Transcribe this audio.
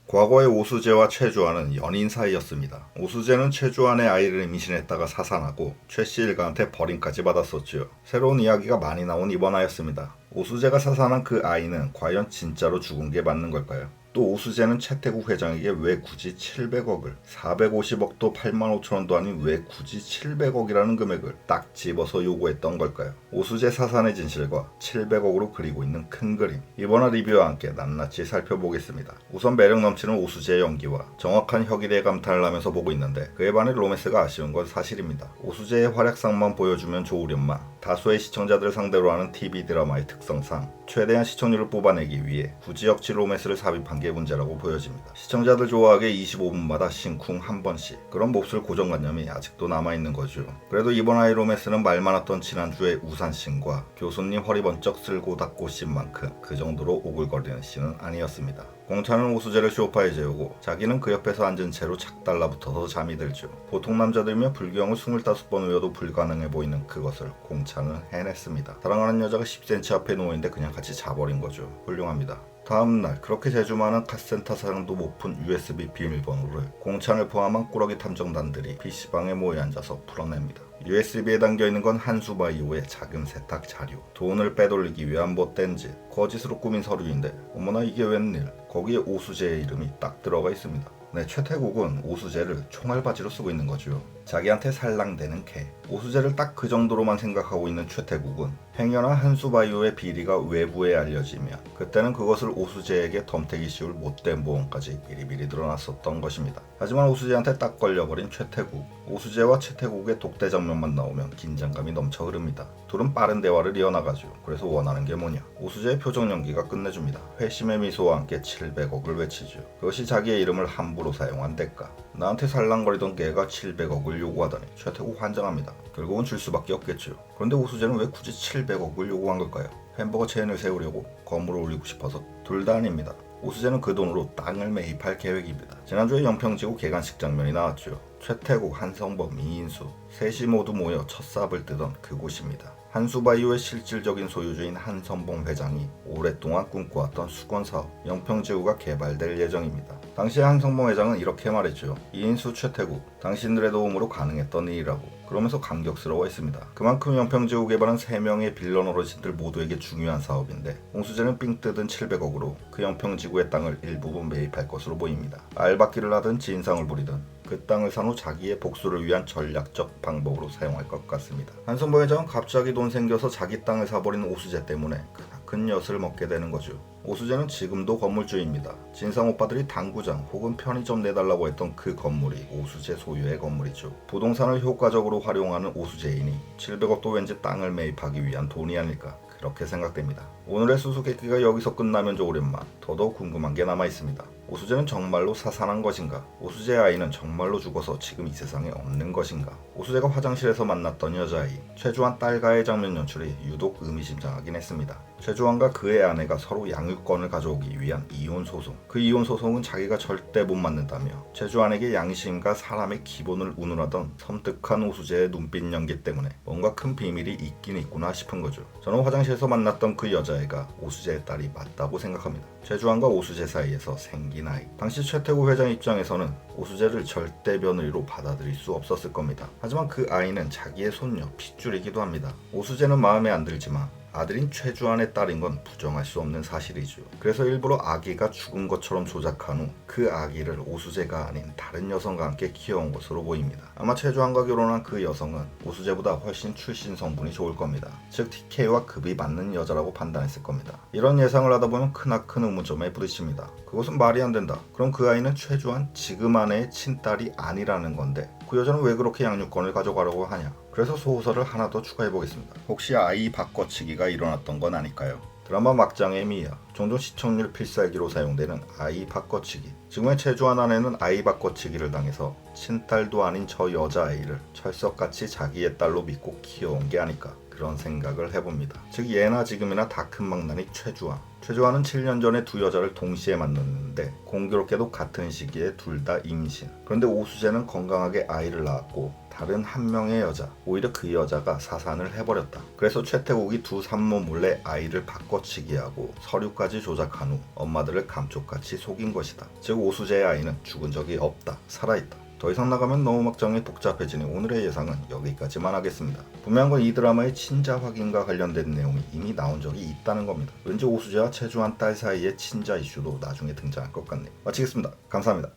과거의 오수재와 최주환은 연인 사이였습니다. 오수재는 최주환의 아이를 임신했다가 사산하고 최씨 일가한테 버림까지 받았었지요. 새로운 이야기가 많이 나온 이번 화였습니다. 오수재가 사산한 그 아이는 과연 진짜로 죽은 게 맞는 걸까요? 또 오수재는 최태국 회장에게 왜 굳이 700억을 450억도 8만 5천 원도 아닌 왜 굳이 700억이라는 금액을 딱 집어서 요구했던 걸까요? 오수재 사산의 진실과 700억으로 그리고 있는 큰 그림, 이번 화 리뷰와 함께 낱낱이 살펴보겠습니다. 우선 매력 넘치는 오수재의 연기와 정확한 혁일의 감탄을 하면서 보고 있는데 그에 반해 로맨스가 아쉬운 건 사실입니다. 오수재의 활약상만 보여주면 좋으련만 다수의 시청자들을 상대로 하는 TV 드라마의 특성상 최대한 시청률을 뽑아내기 위해 굳이 억지 로맨스를 삽입한 게 문제라고 보여집니다. 시청자들 좋아하게 25분마다 싱쿵 한 번씩, 그런 몹쓸 고정관념이 아직도 남아있는 거죠. 그래도 이번 아이 로맨스는 말 많았던 지난주의 우산씬과 교수님 허리 번쩍 쓸고 닦고 씬만큼 그 정도로 오글거리는 씬은 아니었습니다. 공차는 오수재를 소파에 재우고 자기는 그 옆에서 앉은 채로 착 달라붙어서 잠이 들죠. 보통 남자들이면 불경을 25번 외워도 불가능해 보이는 그것을 공차는 해냈습니다. 사랑하는 여자가 10cm 앞에 누워있는데 그냥 같이 자버린 거죠. 훌륭합니다. 다음날 그렇게 제주 많은 카센터 사양도 높은 USB 비밀번호를 공찬을 포함한 꾸러기 탐정단들이 PC방에 모여 앉아서 풀어냅니다. USB에 담겨있는 건 한수바이오의 자금 세탁 자료, 돈을 빼돌리기 위한 못된 짓, 거짓으로 꾸민 서류인데 어머나 이게 웬일, 거기에 오수재의 이름이 딱 들어가 있습니다. 네, 최태국은 오수재를 총알바지로 쓰고 있는 거죠. 자기한테 살랑대는 개. 오수재를 딱 그 정도로만 생각하고 있는 최태국은 행여나 한수바이오의 비리가 외부에 알려지면 그때는 그것을 오수재에게 덤태기 씌울 못된 보험까지 미리미리 드러났었던 것입니다. 하지만 오수재한테 딱 걸려버린 최태국. 오수재와 최태국의 독대 장면만 나오면 긴장감이 넘쳐 흐릅니다. 둘은 빠른 대화를 이어나가죠. 그래서 원하는 게 뭐냐? 오수재의 표정 연기가 끝내줍니다. 회심의 미소와 함께 700억을 외치죠. 그것이 자기의 이름을 함부로 사용한 대가. 나한테 살랑거리던 개가 700억을 요구하다니 최태국 환장합니다. 결국은 줄 수밖에 없겠죠. 그런데 오수재는 왜 굳이 700억을 요구한 걸까요? 햄버거 체인을 세우려고? 건물을 올리고 싶어서? 둘 다 아닙니다. 오수재는 그 돈으로 땅을 매입할 계획입니다. 지난주에 영평지구 개관식 장면이 나왔죠. 최태국, 한성범, 이인수 셋이 모두 모여 첫 삽을 뜨던 그곳입니다. 한수바이오의 실질적인 소유주인 한성범 회장이 오랫동안 꿈꿔왔던 수건사업 영평지구가 개발될 예정입니다. 당시 한성범 회장은 이렇게 말했죠. 이인수, 최태국, 당신들의 도움으로 가능했던 일이라고. 그러면서 감격스러워했습니다. 그만큼 영평지구 개발은 3명의 빌런 어르신들 모두에게 중요한 사업인데 홍수재는 삥 뜯은 700억으로 그 영평지구의 땅을 일부분 매입할 것으로 보입니다. 알박기를 하든 진상을 부리든 그 땅을 산 후 자기의 복수를 위한 전략적 방법으로 사용할 것 같습니다. 한성범 회장은 갑자기 돈 생겨서 자기 땅을 사버린 오수재 때문에 큰 엿을 먹게 되는 거죠. 오수재는 지금도 건물주입니다. 진상 오빠들이 당구장 혹은 편의점 내달라고 했던 그 건물이 오수재 소유의 건물이죠. 부동산을 효과적으로 활용하는 오수재이니 700억도 왠지 땅을 매입하기 위한 돈이 아닐까 그렇게 생각됩니다. 오늘의 수수께끼가 여기서 끝나면 좋으련만 더더욱 궁금한 게 남아있습니다. 오수재는 정말로 사산한 것인가? 오수재의 아이는 정말로 죽어서 지금 이 세상에 없는 것인가? 오수재가 화장실에서 만났던 여자아이 최주환 딸과의 장면 연출이 유독 의미심장하긴 했습니다. 최주환과 그의 아내가 서로 양육권을 가져오기 위한 이혼 소송. 그 이혼 소송은 자기가 절대 못 맞는다며 최주환에게 양심과 사람의 기본을 운운하던 섬뜩한 오수재의 눈빛 연기 때문에 뭔가 큰 비밀이 있긴 있구나 싶은 거죠. 저는 화장실에서 만났던 그 여자애가 오수재의 딸이 맞다고 생각합니다. 최주환과 오수재 사이에서 생긴 아이. 당시 최태국 회장 입장에서는 오수재를 절대 며느리로 받아들일 수 없었을 겁니다. 하지만 그 아이는 자기의 손녀 핏줄이기도 합니다. 오수재는 마음에 안 들지만 아들인 최주환의 딸인 건 부정할 수 없는 사실이죠. 그래서 일부러 아기가 죽은 것처럼 조작한 후 그 아기를 오수재가 아닌 다른 여성과 함께 키워온 것으로 보입니다. 아마 최주환과 결혼한 그 여성은 오수재보다 훨씬 출신 성분이 좋을 겁니다. 즉 TK와 급이 맞는 여자라고 판단했을 겁니다. 이런 예상을 하다 보면 크나큰 의문점에 부딪힙니다. 그것은 말이 안 된다. 그럼 그 아이는 최주환 지금 아내의 친딸이 아니라는 건데 그 여자는 왜 그렇게 양육권을 가져가려고 하냐? 그래서 소호설을 하나 더 추가해보겠습니다. 혹시 아이 바꿔치기가 일어났던 건 아닐까요? 드라마 막장의 미야, 종종 시청률 필살기로 사용되는 아이 바꿔치기. 지금의 최주환 아내는 아이 바꿔치기를 당해서 친딸도 아닌 저 여자아이를 철석같이 자기의 딸로 믿고 키워온 게 아닐까 그런 생각을 해봅니다. 즉 예나 지금이나 다 큰 망나니 최주환. 최주환은 7년 전에 두 여자를 동시에 만났는데 공교롭게도 같은 시기에 둘 다 임신. 그런데 오수재는 건강하게 아이를 낳았고 다른 한 명의 여자, 오히려 그 여자가 사산을 해버렸다. 그래서 최태국이 두 산모 몰래 아이를 바꿔치기 하고 서류까지 조작한 후 엄마들을 감쪽같이 속인 것이다. 즉 오수재의 아이는 죽은 적이 없다. 살아있다. 더 이상 나가면 너무 막장이 복잡해지니 오늘의 예상은 여기까지만 하겠습니다. 분명한 건 이 드라마의 친자 확인과 관련된 내용이 이미 나온 적이 있다는 겁니다. 왠지 오수재와 최주환 딸 사이의 친자 이슈도 나중에 등장할 것 같네요. 마치겠습니다. 감사합니다.